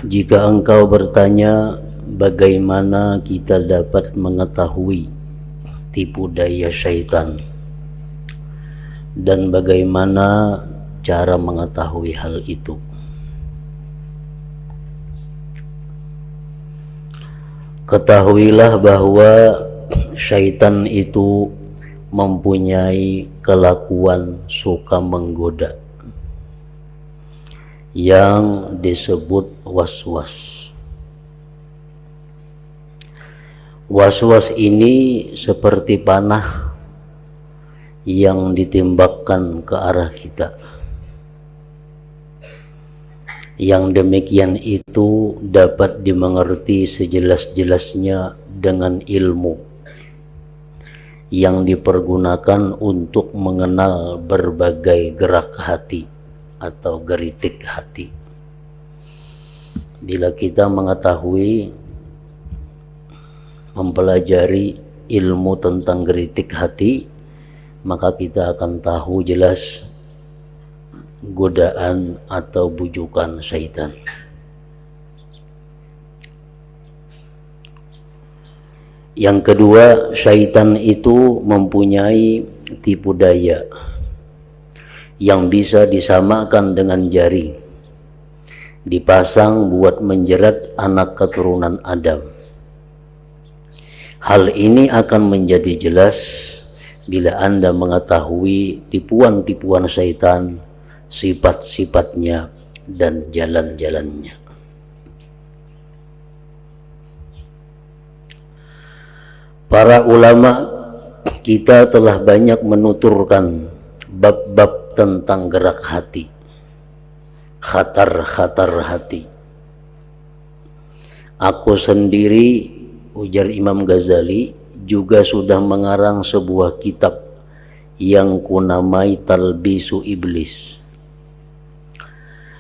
Jika engkau bertanya bagaimana kita dapat mengetahui tipu daya syaitan dan bagaimana cara mengetahui hal itu, ketahuilah bahwa syaitan itu mempunyai kelakuan suka menggoda yang disebut was-was. Was-was ini seperti panah yang ditembakkan ke arah kita. Yang demikian itu dapat dimengerti sejelas-jelasnya dengan ilmu yang dipergunakan untuk mengenal berbagai gerak hati atau geritik hati. Bila kita mengetahui, mempelajari ilmu tentang geritik hati, maka kita akan tahu jelas godaan atau bujukan syaitan. Yang kedua, syaitan itu mempunyai tipu daya yang bisa disamakan dengan jari, dipasang buat menjerat anak keturunan Adam. Hal ini akan menjadi jelas bila Anda mengetahui tipuan-tipuan syaitan, sifat-sifatnya, dan jalan-jalannya. Para ulama kita telah banyak menuturkan bab-bab tentang gerak hati, khatar-khatar hati. Aku sendiri, ujar Imam Ghazali, juga sudah mengarang sebuah kitab yang kunamai Talbisu Iblis.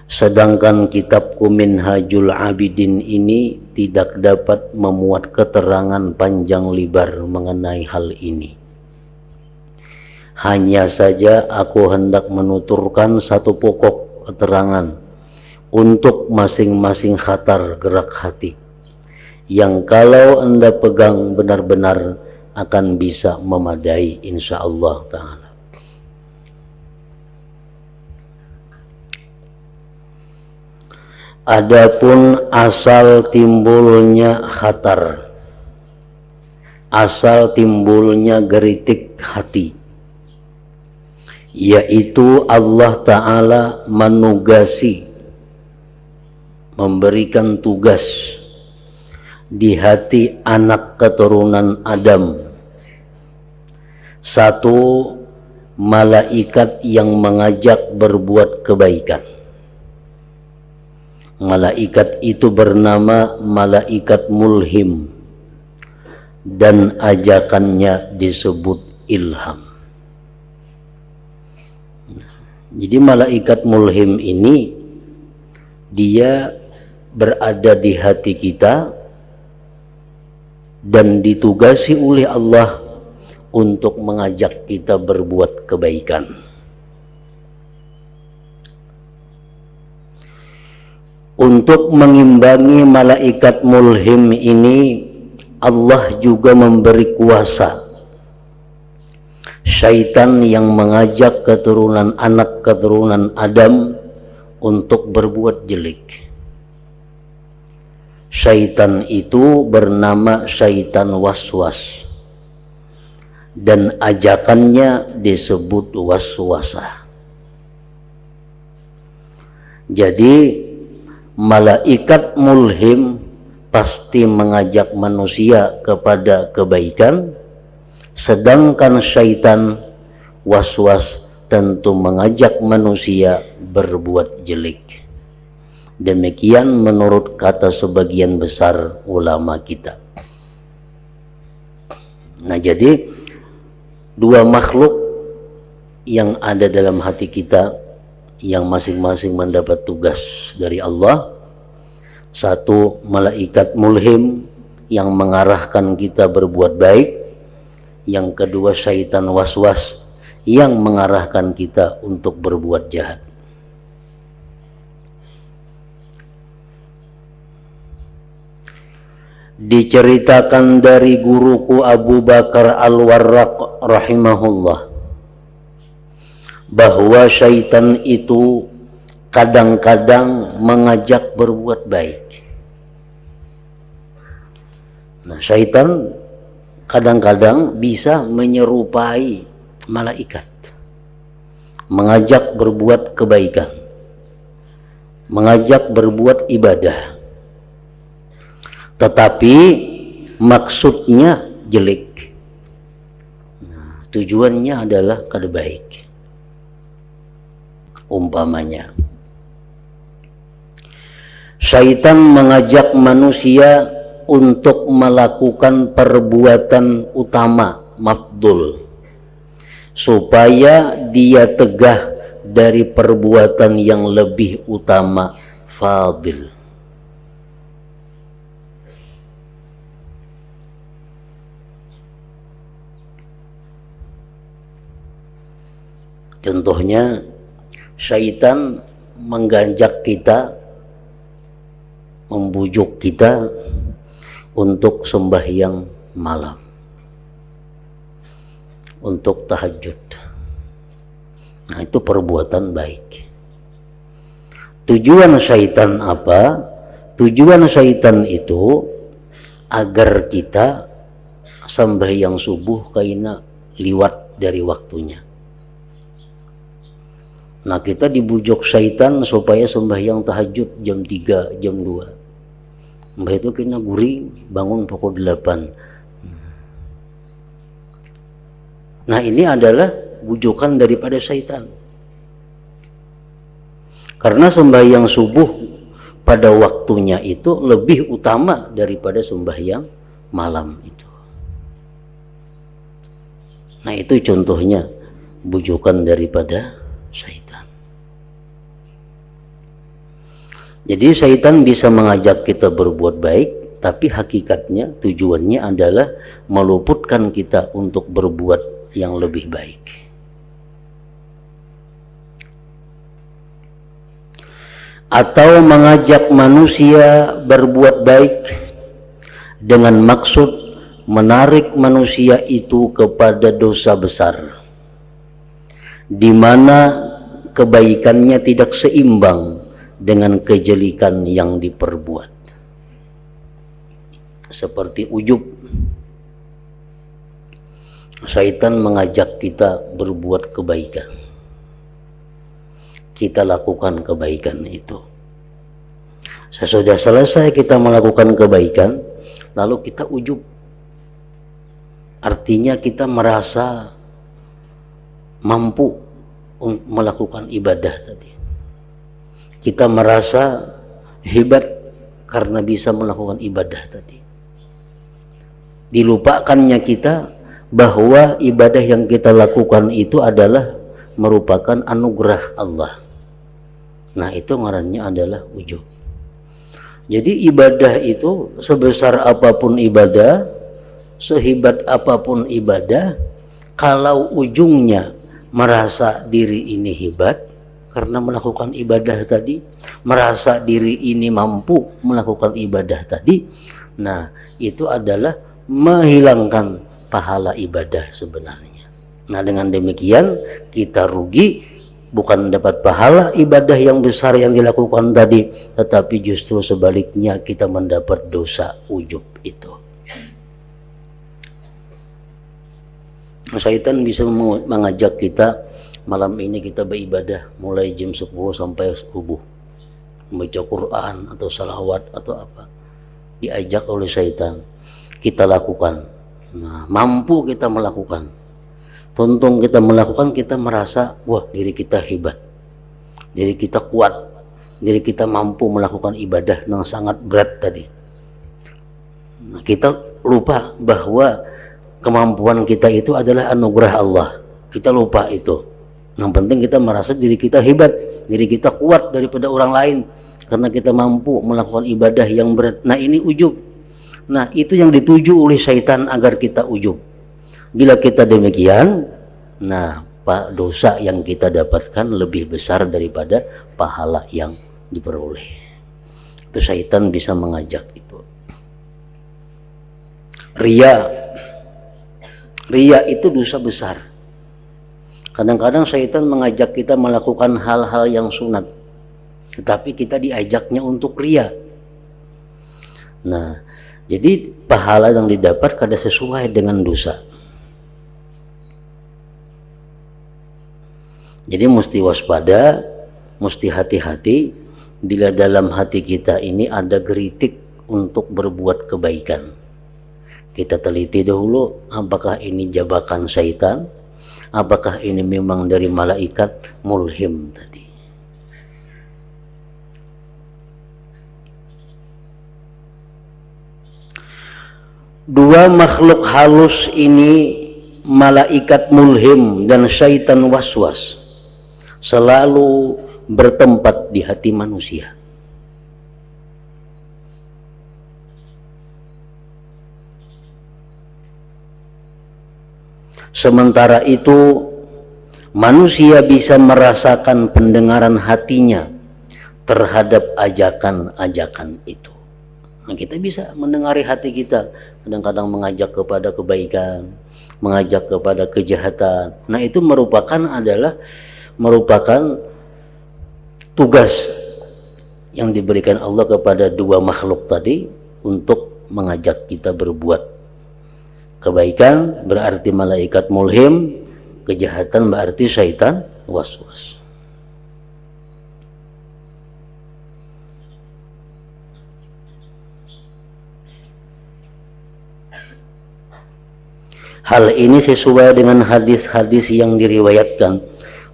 Sedangkan kitabku Minhajul Abidin ini tidak dapat memuat keterangan panjang lebar mengenai hal ini. Hanya saja aku hendak menuturkan satu pokok keterangan untuk masing-masing khatar gerak hati, yang kalau Anda pegang benar-benar akan bisa memadai insyaallah ta'ala. Adapun asal timbulnya khatar, asal timbulnya geritik hati, yaitu Allah Ta'ala menugasi, memberikan tugas di hati anak keturunan Adam satu malaikat yang mengajak berbuat kebaikan. Malaikat itu bernama malaikat mulhim dan ajakannya disebut ilham. Jadi malaikat mulhim ini dia berada di hati kita dan ditugasi oleh Allah untuk mengajak kita berbuat kebaikan. Untuk mengimbangi malaikat mulhim ini, Allah juga memberi kuasa syaitan yang mengajak anak keturunan Adam untuk berbuat jelek. Syaitan itu bernama syaitan waswas dan ajakannya disebut waswasah. Jadi malaikat mulhim pasti mengajak manusia kepada kebaikan, sedangkan syaitan waswas tentu mengajak manusia berbuat jelek. Demikian menurut kata sebagian besar ulama kita. Nah, jadi dua makhluk yang ada dalam hati kita yang masing-masing mendapat tugas dari Allah. Satu, malaikat mulhim yang mengarahkan kita berbuat baik. Yang kedua, syaitan waswas yang mengarahkan kita untuk berbuat jahat. Diceritakan dari guruku Abu Bakar Al-Warraq rahimahullah bahwa syaitan itu kadang-kadang mengajak berbuat baik. Nah, syaitan kadang-kadang bisa menyerupai malaikat, mengajak berbuat kebaikan, mengajak berbuat ibadah, tetapi maksudnya jelek. Nah, tujuannya adalah kada baik. Umpamanya, syaitan mengajak manusia untuk melakukan perbuatan utama, mafdul, supaya dia tegah dari perbuatan yang lebih utama, fadil. Contohnya, syaitan mengganjak kita, membujuk kita untuk sembahyang malam, untuk tahajud. Nah, itu perbuatan baik. Tujuan syaitan apa? Tujuan syaitan itu agar kita sembahyang subuh kaina liwat dari waktunya. Nah, kita dibujuk syaitan supaya sembahyang tahajud jam 3, jam 2. Mbah itu kena guring, bangun pukul 8. Nah, ini adalah bujukan daripada syaitan. Karena sembahyang subuh pada waktunya itu lebih utama daripada sembahyang malam itu. Nah, itu contohnya bujukan daripada syaitan. Jadi syaitan bisa mengajak kita berbuat baik, tapi hakikatnya tujuannya adalah meluputkan kita untuk berbuat yang lebih baik. Atau mengajak manusia berbuat baik dengan maksud menarik manusia itu kepada dosa besar, di mana kebaikannya tidak seimbang dengan kejelikan yang diperbuat. Seperti ujub. Syaitan mengajak kita berbuat kebaikan. Kita lakukan kebaikan itu. Sesudah selesai kita melakukan kebaikan, lalu kita ujub. Artinya kita merasa mampu melakukan ibadah tadi. Kita merasa hebat karena bisa melakukan ibadah tadi. Dilupakannya kita bahwa ibadah yang kita lakukan itu adalah merupakan anugerah Allah. Nah, itu ngarannya adalah ujub. Jadi ibadah itu sebesar apapun ibadah, sehebat apapun ibadah, kalau ujungnya merasa diri ini hebat karena melakukan ibadah tadi, merasa diri ini mampu melakukan ibadah tadi, nah, itu adalah menghilangkan pahala ibadah sebenarnya. Nah, dengan demikian kita rugi, bukan dapat pahala ibadah yang besar yang dilakukan tadi, tetapi justru sebaliknya kita mendapat dosa ujub itu. Syaitan bisa mengajak kita, malam ini kita beribadah mulai jam 10 sampai subuh, membaca Quran atau salawat atau apa, diajak oleh syaitan, kita lakukan. Nah, mampu kita melakukan, tuntung kita melakukan, kita merasa wah, diri kita hebat, diri kita kuat, diri kita mampu melakukan ibadah yang sangat berat tadi. Nah, kita lupa bahwa kemampuan kita itu adalah anugerah Allah. Kita lupa itu. Yang penting kita merasa diri kita hebat, diri kita kuat daripada orang lain karena kita mampu melakukan ibadah yang berat. Nah, ini ujub. Nah, itu yang dituju oleh syaitan agar kita ujub. Bila kita demikian, nah, dosa yang kita dapatkan lebih besar daripada pahala yang diperoleh. Itu syaitan bisa mengajak itu. Ria. Ria itu dosa besar. Kadang-kadang syaitan mengajak kita melakukan hal-hal yang sunat, tetapi kita diajaknya untuk ria. Nah, jadi pahala yang didapat kada sesuai dengan dosa. Jadi mesti waspada, mesti hati-hati bila dalam hati kita ini ada geritik untuk berbuat kebaikan. Kita teliti dahulu apakah ini jebakan syaitan, apakah ini memang dari malaikat mulhim tadi. Dua makhluk halus ini, malaikat mulhim dan syaitan waswas, selalu bertempat di hati manusia. Sementara itu manusia bisa merasakan pendengaran hatinya terhadap ajakan-ajakan itu. Nah, kita bisa mendengari hati kita, kadang-kadang mengajak kepada kebaikan, mengajak kepada kejahatan. Nah, itu merupakan tugas yang diberikan Allah kepada dua makhluk tadi untuk mengajak kita berbuat kebaikan, berarti malaikat mulhim, kejahatan berarti syaitan waswas. Hal ini sesuai dengan hadis-hadis yang diriwayatkan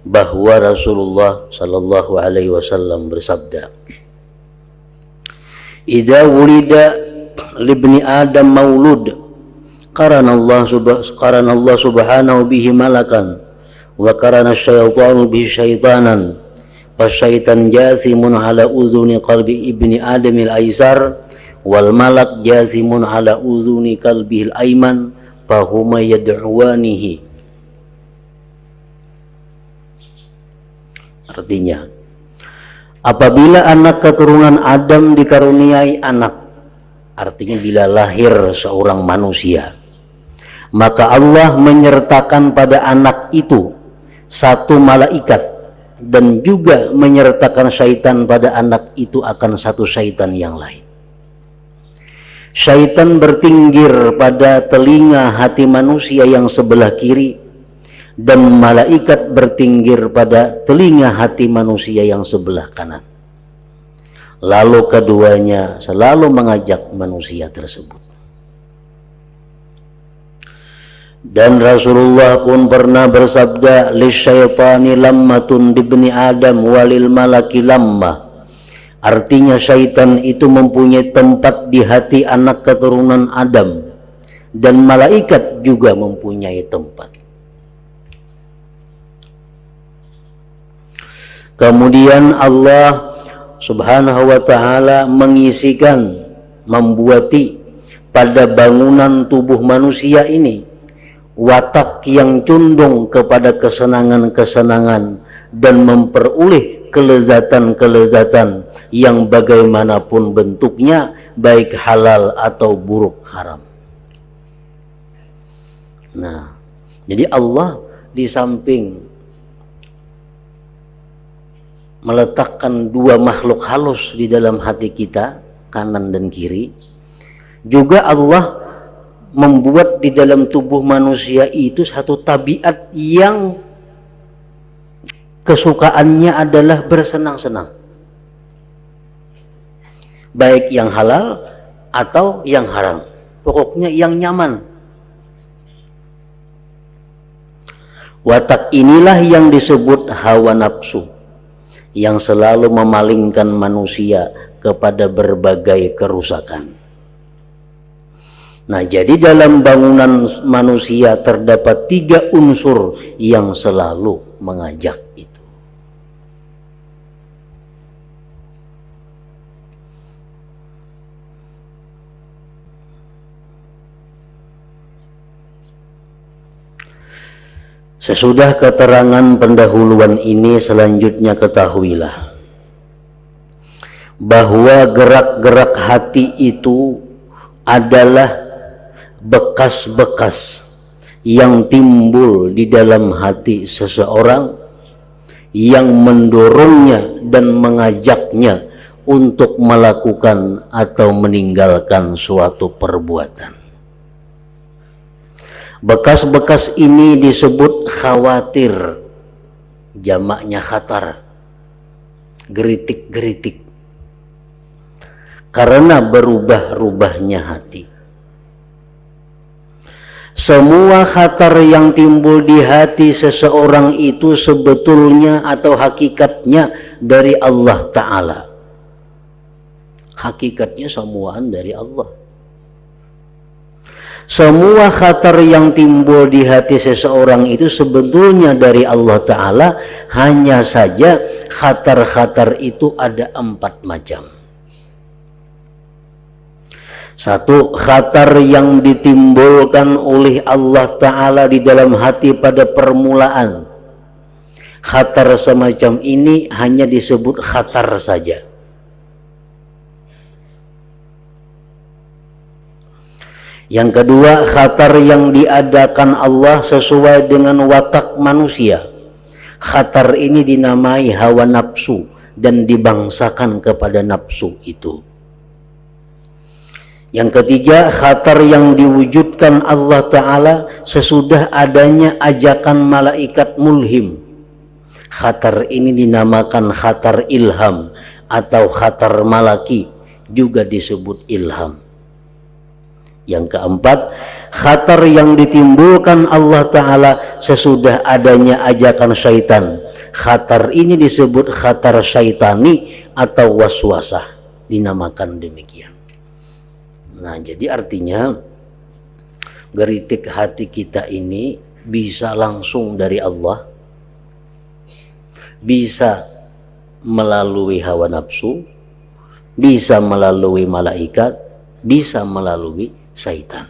bahwa Rasulullah sallallahu alaihi wasallam bersabda, "Idza wulida libni Adam maulud, qarana Allah subhanahu bihi malakan, wa qarana syaitanu bihi syaitanan, fasyaitan jasimun ala uzuni qalbi ibni Adam al-aisar, wal malak jasimun ala uzuni qalbihi al-ayman, fahuma yad'uanihi." Artinya, apabila anak keturunan Adam dikaruniai anak, artinya bila lahir seorang manusia, maka Allah menyertakan pada anak itu satu malaikat, dan juga menyertakan syaitan pada anak itu akan satu syaitan yang lain. Syaitan bertinggir pada telinga hati manusia yang sebelah kiri, dan malaikat bertinggir pada telinga hati manusia yang sebelah kanan. Lalu keduanya selalu mengajak manusia tersebut. Dan Rasulullah pun pernah bersabda, "Lisyaitani lammatun dibni Adam walil malaki lamma." Artinya syaitan itu mempunyai tempat di hati anak keturunan Adam, dan malaikat juga mempunyai tempat. Kemudian Allah subhanahu wa ta'ala mengisikan, membuati pada bangunan tubuh manusia ini watak yang condong kepada kesenangan-kesenangan dan memperoleh kelezatan-kelezatan yang bagaimanapun bentuknya, baik halal atau buruk haram. Nah, jadi Allah di samping meletakkan dua makhluk halus di dalam hati kita, kanan dan kiri, juga Allah membuat di dalam tubuh manusia itu satu tabiat yang kesukaannya adalah bersenang-senang, baik yang halal atau yang haram, pokoknya yang nyaman. Watak inilah yang disebut hawa nafsu, yang selalu memalingkan manusia kepada berbagai kerusakan. Nah, jadi dalam bangunan manusia terdapat 3 unsur yang selalu mengajak itu. Sesudah keterangan pendahuluan ini, selanjutnya ketahuilah bahwa gerak-gerak hati itu adalah bekas-bekas yang timbul di dalam hati seseorang yang mendorongnya dan mengajaknya untuk melakukan atau meninggalkan suatu perbuatan. Bekas-bekas ini disebut khawatir, jamaknya khatar, geritik-geritik, karena berubah-ubahnya hati. Semua khatar yang timbul di hati seseorang itu sebetulnya atau hakikatnya dari Allah Ta'ala. Hakikatnya semuaan dari Allah. Semua khatar yang timbul di hati seseorang itu sebetulnya dari Allah Ta'ala. Hanya saja khatar-khatar itu ada 4 macam. Satu, khatar yang ditimbulkan oleh Allah Ta'ala di dalam hati pada permulaan. Khatar semacam ini hanya disebut khatar saja. Yang kedua, khatar yang diadakan Allah sesuai dengan watak manusia. Khatar ini dinamai hawa nafsu dan dibangsakan kepada nafsu itu. Yang ketiga, khatar yang diwujudkan Allah Ta'ala sesudah adanya ajakan malaikat mulhim. Khatar ini dinamakan khatar ilham atau khatar malaki, juga disebut ilham. Yang keempat, khatar yang ditimbulkan Allah Ta'ala sesudah adanya ajakan syaitan. Khatar ini disebut khatar syaitani atau waswasah, dinamakan demikian. Nah, jadi artinya geritik hati kita ini bisa langsung dari Allah, bisa melalui hawa nafsu, bisa melalui malaikat, bisa melalui syaitan.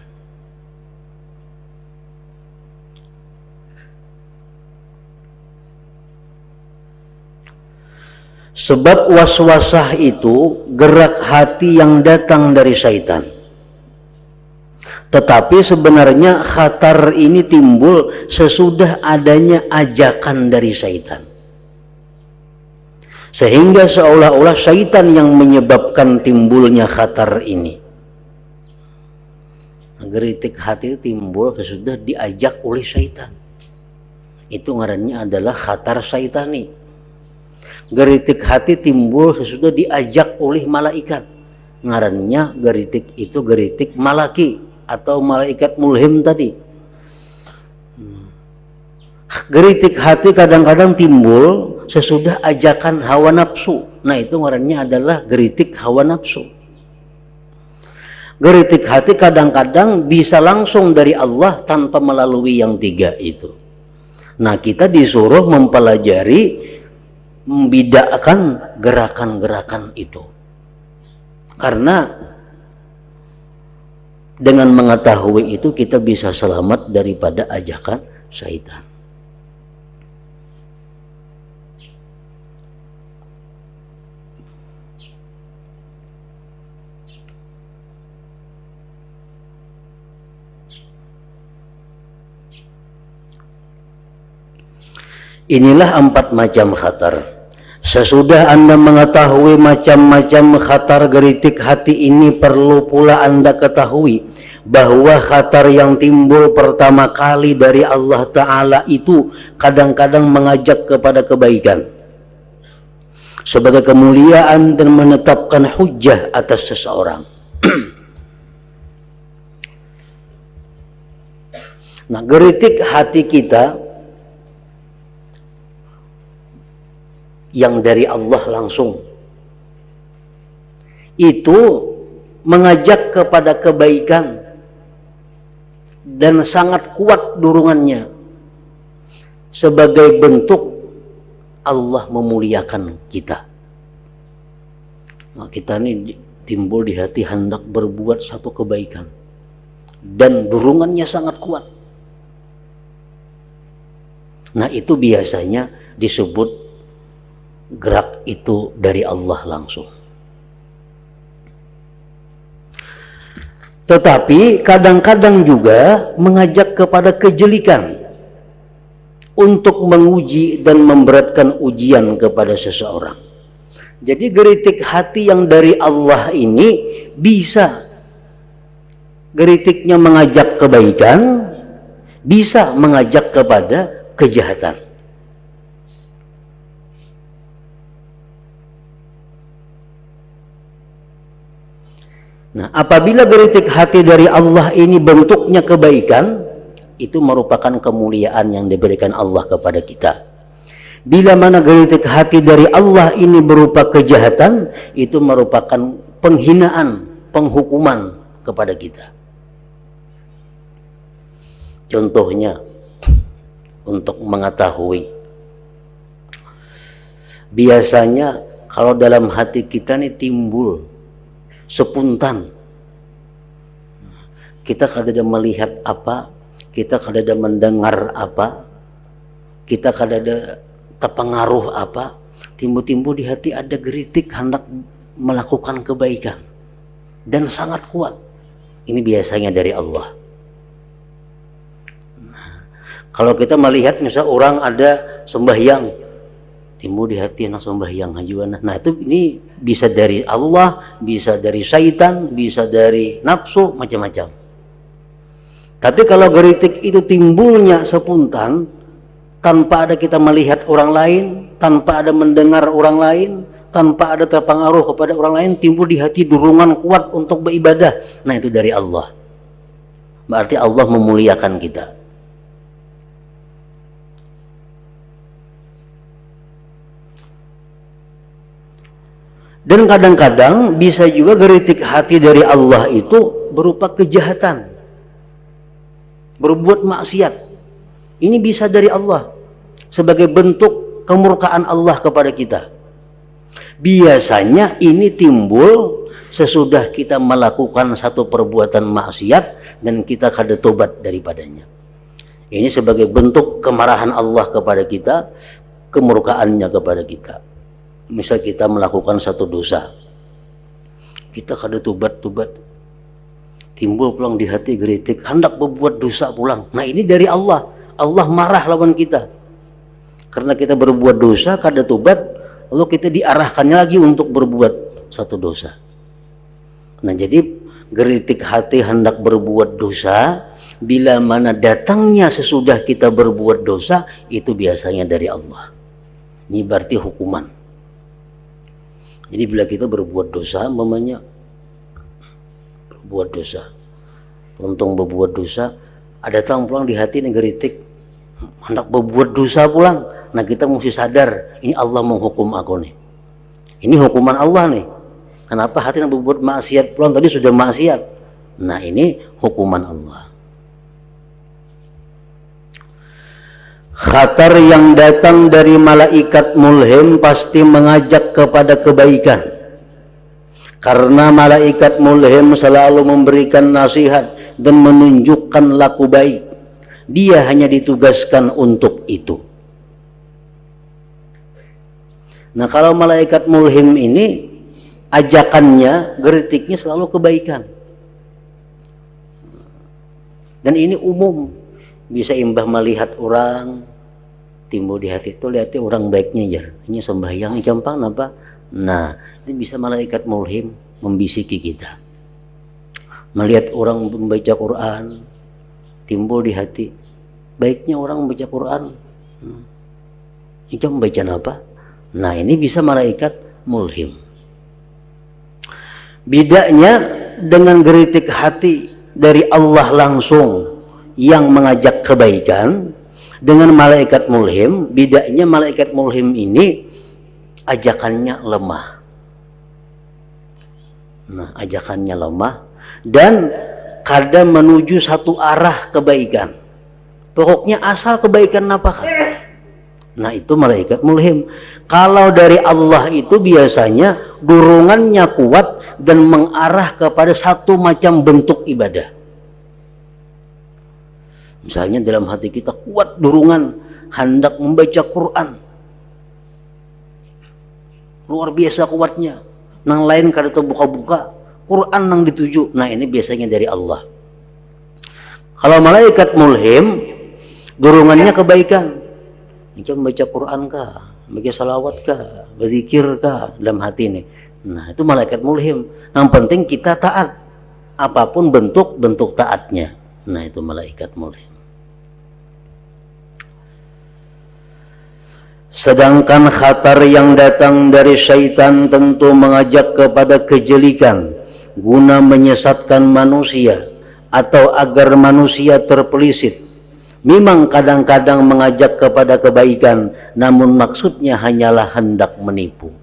Sebab waswasah itu gerak hati yang datang dari syaitan. Tetapi sebenarnya khatar ini timbul sesudah adanya ajakan dari syaitan. Sehingga seolah-olah syaitan yang menyebabkan timbulnya khatar ini. Geritik hati itu timbul sesudah diajak oleh syaitan. Itu ngarannya adalah khatar syaitani. Geritik hati timbul sesudah diajak oleh malaikat. Ngarannya geritik itu geritik malaki atau malaikat mulhim tadi. Geritik hati kadang-kadang timbul sesudah ajakan hawa nafsu. Nah, itu ngarannya adalah geritik hawa nafsu. Geritik hati kadang-kadang bisa langsung dari Allah tanpa melalui yang 3 itu. Nah, kita disuruh mempelajari, membedakan gerakan-gerakan itu. Karena dengan mengetahui itu kita bisa selamat daripada ajakan syaitan. Inilah 4 macam khatar. Sesudah Anda mengetahui macam-macam khatar geritik hati ini, perlu pula Anda ketahui bahwa khatar yang timbul pertama kali dari Allah Ta'ala itu kadang-kadang mengajak kepada kebaikan sebagai kemuliaan dan menetapkan hujjah atas seseorang. Nah, geritik hati kita yang dari Allah langsung itu mengajak kepada kebaikan dan sangat kuat dorongannya sebagai bentuk Allah memuliakan kita. Nah, kita ini timbul di hati hendak berbuat satu kebaikan dan dorongannya sangat kuat. Nah, itu biasanya disebut gerak itu dari Allah langsung. Tetapi kadang-kadang juga mengajak kepada kejelikan untuk menguji dan memberatkan ujian kepada seseorang. Jadi geritik hati yang dari Allah ini bisa geritiknya mengajak kebaikan, bisa mengajak kepada kejahatan. Nah, apabila geritik hati dari Allah ini bentuknya kebaikan, itu merupakan kemuliaan yang diberikan Allah kepada kita. Bila mana geritik hati dari Allah ini berupa kejahatan, itu merupakan penghinaan, penghukuman kepada kita. Contohnya, untuk mengetahui, biasanya kalau dalam hati kita nih timbul spontan, kita kadang melihat apa, kita kadang mendengar apa, kita kadang terpengaruh apa, timbul-timbul di hati ada geritik hendak melakukan kebaikan dan sangat kuat. Ini biasanya dari Allah. Nah, kalau kita melihat misalnya orang ada sembahyang, timbul di hati anak sembahyang hajuana. Nah, itu ini bisa dari Allah, bisa dari syaitan, bisa dari nafsu, macam-macam. Tapi kalau geritik itu timbulnya spontan, tanpa ada kita melihat orang lain, tanpa ada mendengar orang lain, tanpa ada terpengaruh kepada orang lain, timbul di hati dorongan kuat untuk beribadah. Nah, itu dari Allah. Berarti Allah memuliakan kita. Dan kadang-kadang bisa juga geritik hati dari Allah itu berupa kejahatan, berbuat maksiat. Ini bisa dari Allah sebagai bentuk kemurkaan Allah kepada kita. Biasanya ini timbul sesudah kita melakukan satu perbuatan maksiat dan kita kada tobat daripadanya. Ini sebagai bentuk kemarahan Allah kepada kita, kemurkaannya kepada kita. Misal kita melakukan satu dosa, kita kada tobat-tobat, timbul pulang di hati geritik, hendak berbuat dosa pulang. Nah, ini dari Allah. Allah marah lawan kita karena kita berbuat dosa, kada tobat, lalu kita diarahkannya lagi untuk berbuat satu dosa. Nah, jadi geritik hati hendak berbuat dosa, bila mana datangnya sesudah kita berbuat dosa, itu biasanya dari Allah. Ini berarti hukuman. Jadi bila kita berbuat dosa, umpamanya berbuat dosa, untung berbuat dosa, ada datang pulang di hati ngeritik, hendak berbuat dosa pulang. Nah, kita mesti sadar, ini Allah menghukum aku nih. Ini hukuman Allah nih. Kenapa hati yang berbuat maksiat pulang tadi sudah maksiat? Nah, ini hukuman Allah. Khatar yang datang dari malaikat mulhim pasti mengajak kepada kebaikan. Karena malaikat mulhim selalu memberikan nasihat dan menunjukkan laku baik. Dia hanya ditugaskan untuk itu. Nah, kalau malaikat mulhim ini ajakannya, geritiknya selalu kebaikan. Dan ini umum. Bisa imbah melihat orang, timbul di hati itu, lihat orang baiknya ya, ini sembahyang gampang apa? Nah, ini bisa malaikat mulhim membisiki kita. Melihat orang membaca Quran, timbul di hati, baiknya orang membaca Quran. Ini membaca apa? Nah, ini bisa malaikat mulhim. Bedanya dengan geritik hati dari Allah langsung yang mengajak kebaikan, dengan malaikat mulhim, bedanya malaikat mulhim ini ajakannya lemah. Nah, ajakannya lemah dan kadang menuju satu arah kebaikan. Pokoknya asal kebaikan apa? Nah, itu malaikat mulhim. Kalau dari Allah itu biasanya dorongannya kuat dan mengarah kepada satu macam bentuk ibadah. Misalnya dalam hati kita kuat dorongan hendak membaca Quran, luar biasa kuatnya. Nang lain kada terbuka-buka, Quran yang dituju. Nah ini biasanya dari Allah. Kalau malaikat mulhim, dorongannya kebaikan. Macam baca Quran kah, baca salawat kah, berzikir kah dalam hati ini. Nah itu malaikat mulhim. Yang penting kita taat. Apapun bentuk taatnya. Nah itu malaikat mulhim. Sedangkan khatar yang datang dari syaitan tentu mengajak kepada kejelikan guna menyesatkan manusia atau agar manusia terpelisit. Memang kadang-kadang mengajak kepada kebaikan, namun maksudnya hanyalah hendak menipu.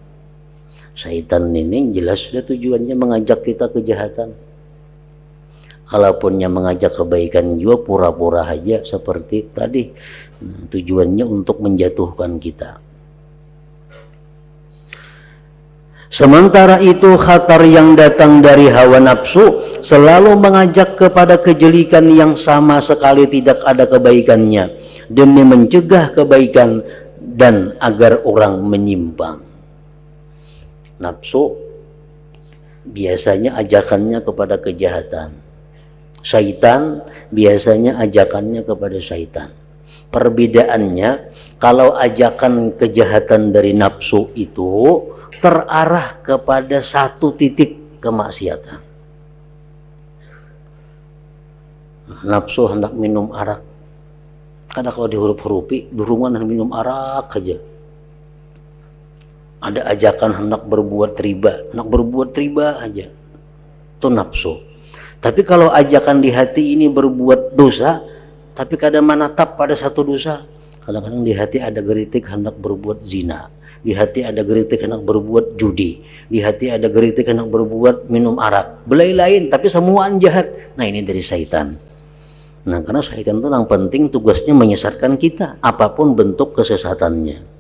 Syaitan ini jelas sudah tujuannya mengajak kita kejahatan. Kalaupun yang mengajak kebaikan juga pura-pura aja seperti tadi. Tujuannya untuk menjatuhkan kita. Sementara itu khatar yang datang dari hawa nafsu selalu mengajak kepada kejelikan yang sama sekali tidak ada kebaikannya demi mencegah kebaikan dan agar orang menyimpang. Nafsu biasanya ajakannya kepada kejahatan. Syaitan biasanya ajakannya kepada syaitan. Perbedaannya, kalau ajakan kejahatan dari nafsu itu terarah kepada satu titik kemaksiatan. Nafsu hendak minum arak. Kadang kalau dihuruf-hurufi, dorongan minum arak aja. Ada ajakan hendak berbuat riba aja. Itu nafsu. Tapi kalau ajakan di hati ini berbuat dosa, tapi kadang menatap pada satu dosa. Kadang-kadang di hati ada geritik hendak berbuat zina. Di hati ada geritik hendak berbuat judi. Di hati ada geritik hendak berbuat minum arak. Belai lain, tapi semuaan jahat. Nah ini dari syaitan. Nah karena syaitan itu yang penting tugasnya menyesatkan kita. Apapun bentuk kesesatannya.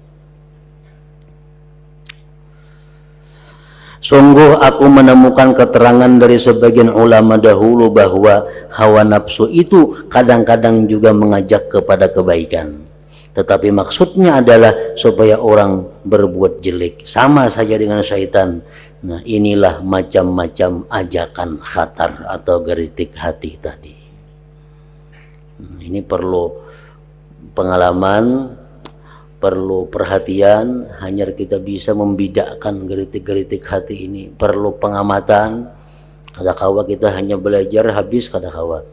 Sungguh aku menemukan keterangan dari sebagian ulama dahulu bahwa hawa nafsu itu kadang-kadang juga mengajak kepada kebaikan. Tetapi maksudnya adalah supaya orang berbuat jelek. Sama saja dengan syaitan. Nah inilah macam-macam ajakan khatar atau geritik hati tadi. Ini perlu pengalaman, perlu perhatian, hanya kita bisa membedakan geritik-geritik hati ini. Perlu pengamatan. Kadang-kala kita hanya belajar habis, kadang-kala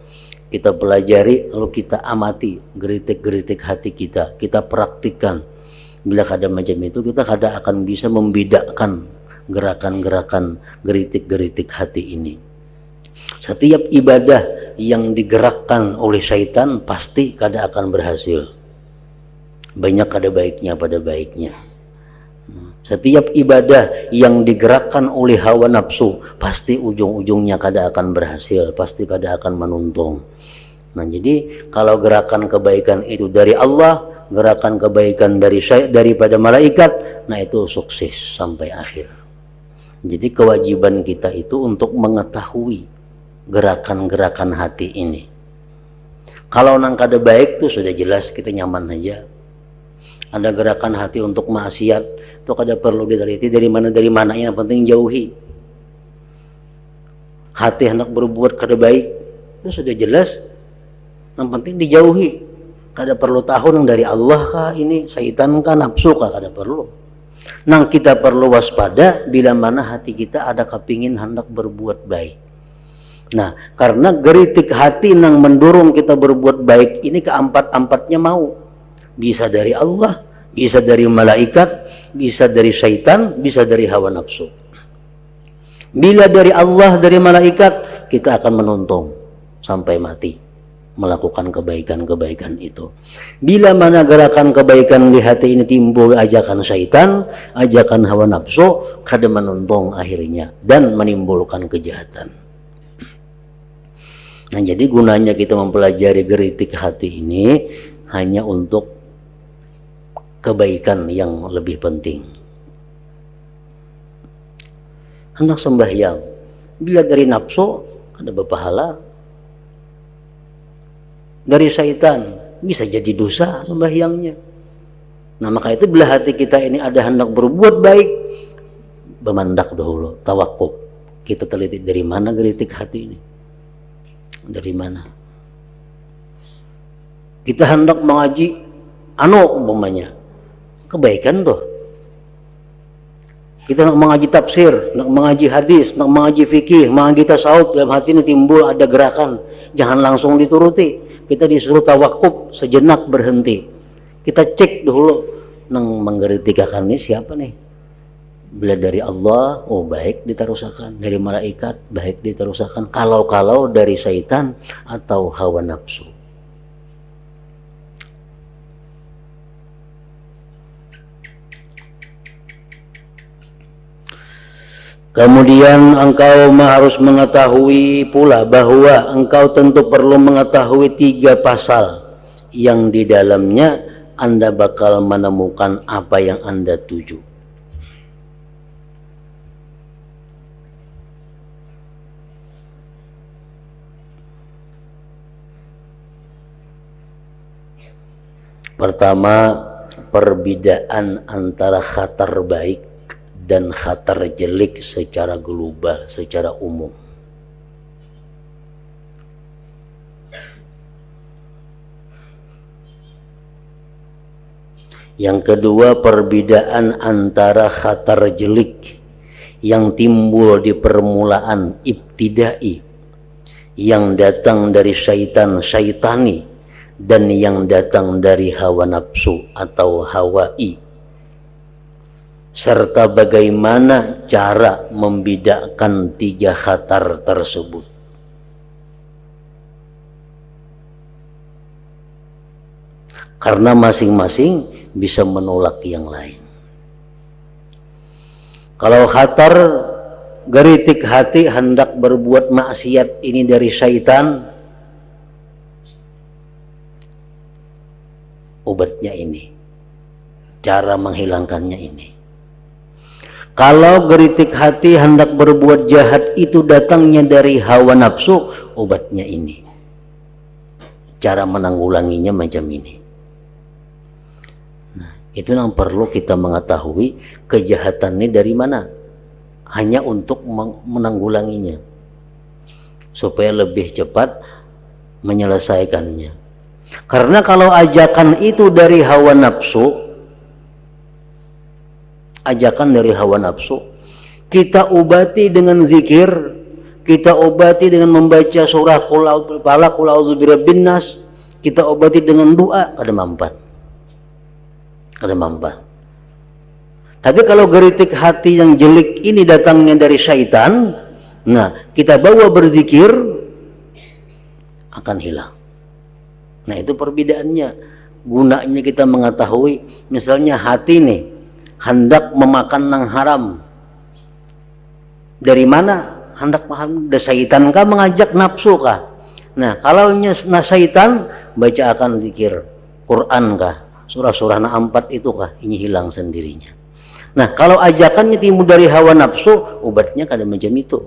kita pelajari lalu kita amati geritik-geritik hati kita. Kita praktikkan. Bila ada macam itu, kita kadang akan bisa membedakan gerakan-gerakan geritik-geritik hati ini. Setiap ibadah yang digerakkan oleh syaitan pasti kadang akan berhasil. Banyak ada baiknya pada baiknya. Setiap ibadah yang digerakkan oleh hawa nafsu pasti ujung-ujungnya kada akan berhasil, pasti kada akan menuntung. Nah jadi kalau gerakan kebaikan itu dari Allah, gerakan kebaikan daripada malaikat, nah itu sukses sampai akhir. Jadi kewajiban kita itu untuk mengetahui gerakan-gerakan hati ini. Kalau nang kada baik tuh sudah jelas kita nyaman aja. Ada gerakan hati untuk maksiat, itu kada perlu diteliti dari mana yang penting jauhi. Hati hendak berbuat kada baik, itu sudah jelas. Yang penting dijauhi. Kada perlu tahu yang dari Allah kah ini, syaitan kah, nafsu kah, kada perlu. Nang kita perlu waspada bila mana hati kita ada kepingin hendak berbuat baik. Nah, karena geritik hati nang mendorong kita berbuat baik ini keempat-empatnya mau. Bisa dari Allah, bisa dari malaikat, bisa dari syaitan, bisa dari hawa nafsu. Bila dari Allah, dari malaikat, kita akan menuntung sampai mati melakukan kebaikan-kebaikan itu. Bila mana gerakan kebaikan di hati ini timbul ajakan syaitan, ajakan hawa nafsu, kada menuntung akhirnya dan menimbulkan kejahatan. Nah, jadi gunanya kita mempelajari geritik hati ini hanya untuk kebaikan yang lebih penting. Hendak sembahyang, bila dari nafsu ada berpahala, dari syaitan bisa jadi dosa sembahyangnya. Nah maka itu bila hati kita ini ada hendak berbuat baik, bermandak dahulu, tawakuf. Kita teliti dari mana geritik hati ini. Dari mana? Kita hendak mengaji umpamanya kebaikan tuh. Kita nak mengaji tafsir, nak mengaji hadis, nak mengaji fikih, mengaji tasawuf, dalam hati ini timbul ada gerakan. Jangan langsung dituruti. Kita disuruh tawakuf, sejenak berhenti. Kita cek dulu, nang menggeritikakan ini siapa nih? Bila dari Allah, oh baik ditarusakan. Dari malaikat, baik ditarusakan. Kalau dari syaitan atau hawa nafsu. Kemudian engkau harus mengetahui pula bahwa engkau tentu perlu mengetahui 3 pasal yang di dalamnya Anda bakal menemukan apa yang Anda tuju. Pertama, perbedaan antara khatar baik dan khatar jelek secara global, secara umum. Yang kedua, perbedaan antara khatar jelek yang timbul di permulaan ibtidai, yang datang dari syaitani, dan yang datang dari hawa nafsu atau hawai, serta bagaimana cara membedakan 3 khatar tersebut. Karena masing-masing bisa menolak yang lain. Kalau khatar geritik hati hendak berbuat maksiat ini dari syaitan, obatnya ini, cara menghilangkannya ini. Kalau geritik hati hendak berbuat jahat itu datangnya dari hawa nafsu, obatnya ini. Cara menanggulanginya macam ini. Nah, itu yang perlu kita mengetahui kejahatan ini dari mana. Hanya untuk menanggulanginya. Supaya lebih cepat menyelesaikannya. Karena kalau ajakan itu dari hawa nafsu, kita obati dengan zikir, kita obati dengan membaca surah Qul a'udzu birabbin nas, kita obati dengan doa, ada manfaat. Tapi kalau geritik hati yang jelek ini datangnya dari syaitan, nah kita bawa berzikir, akan hilang. Nah itu perbedaannya. Gunanya kita mengetahui, misalnya hati nih hendak memakan yang haram. Dari mana hendak makan? Dari syaitan kah mengajak nafsu kah? Nah, kalau syaitan, baca akan zikir Quran kah? Surah-surah 4 itu kah? Ini hilang sendirinya. Nah, kalau ajakannya timbul dari hawa nafsu, obatnya kada macam itu.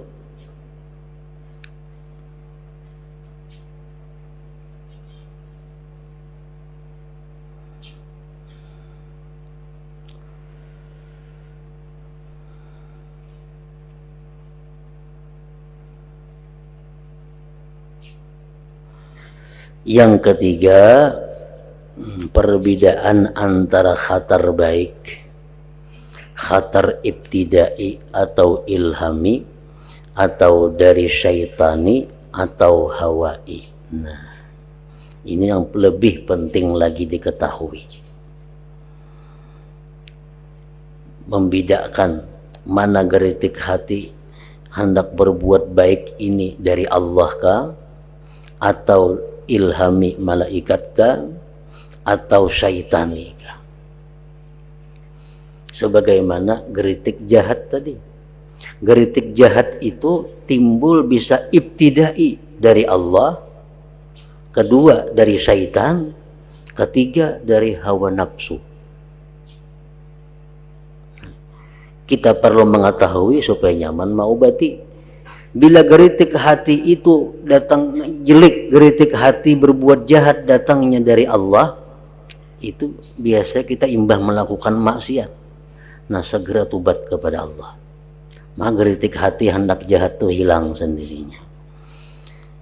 Yang ketiga, perbedaan antara khatar baik, khatar ibtidai atau ilhami, atau dari syaitani atau hawai. Nah, ini yang lebih penting lagi diketahui. Membedakan mana geritik hati hendak berbuat baik ini dari Allah kah, atau ilhami malaikat kah, atau syaitani kah. Sebagaimana geritik jahat tadi. Geritik jahat itu timbul bisa ibtidai dari Allah, kedua dari syaitan, ketiga dari hawa nafsu. Kita perlu mengetahui supaya nyaman mengobati. Bila geritik hati itu datang jelek, geritik hati berbuat jahat datangnya dari Allah, itu biasa kita imbah melakukan maksiat. Nah, segera tobat kepada Allah. maka geritik hati hendak jahat itu hilang sendirinya.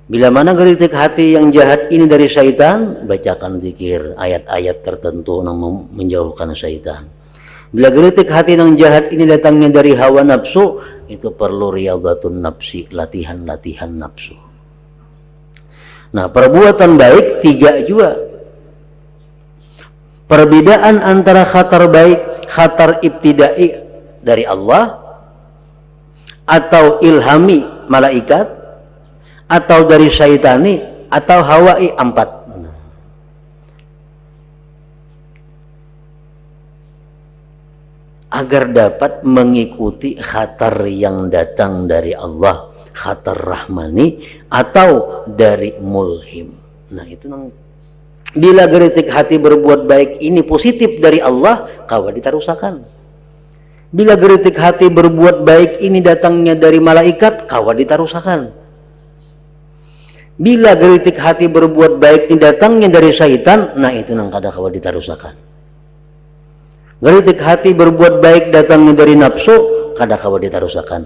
Bila mana geritik hati yang jahat ini dari syaitan, bacakan zikir, ayat-ayat tertentu yang menjauhkan syaitan. Bila geritik hati yang jahat ini datangnya dari hawa nafsu, itu perlu riyadhatun nafsi, latihan-latihan nafsu. Nah, perbuatan baik 3 juga. Perbedaan antara khatar baik, khatar ibtidai dari Allah, atau ilhami malaikat, atau dari syaitani, atau hawai 4. Agar dapat mengikuti khatar yang datang dari Allah, khatar rahmani, atau dari mulhim. Nah, itu bila geritik hati berbuat baik ini positif dari Allah, kawa ditarusakan. Bila geritik hati berbuat baik ini datangnya dari malaikat, kawa ditarusakan. Bila geritik hati berbuat baik ini datangnya dari syaitan, nah itu nang kada kawa ditarusakan. Geritik hati berbuat baik datangnya dari nafsu, kada kawa ditarusakan.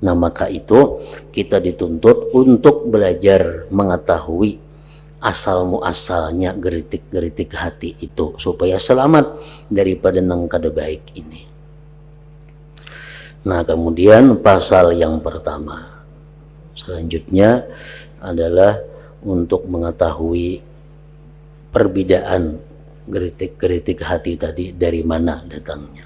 Nah, maka itu kita dituntut untuk belajar mengetahui asal muasalnya geritik-geritik hati itu supaya selamat daripada nang kada baik ini. Nah, kemudian pasal yang pertama selanjutnya adalah untuk mengetahui perbedaan geritik-geritik hati tadi dari mana datangnya.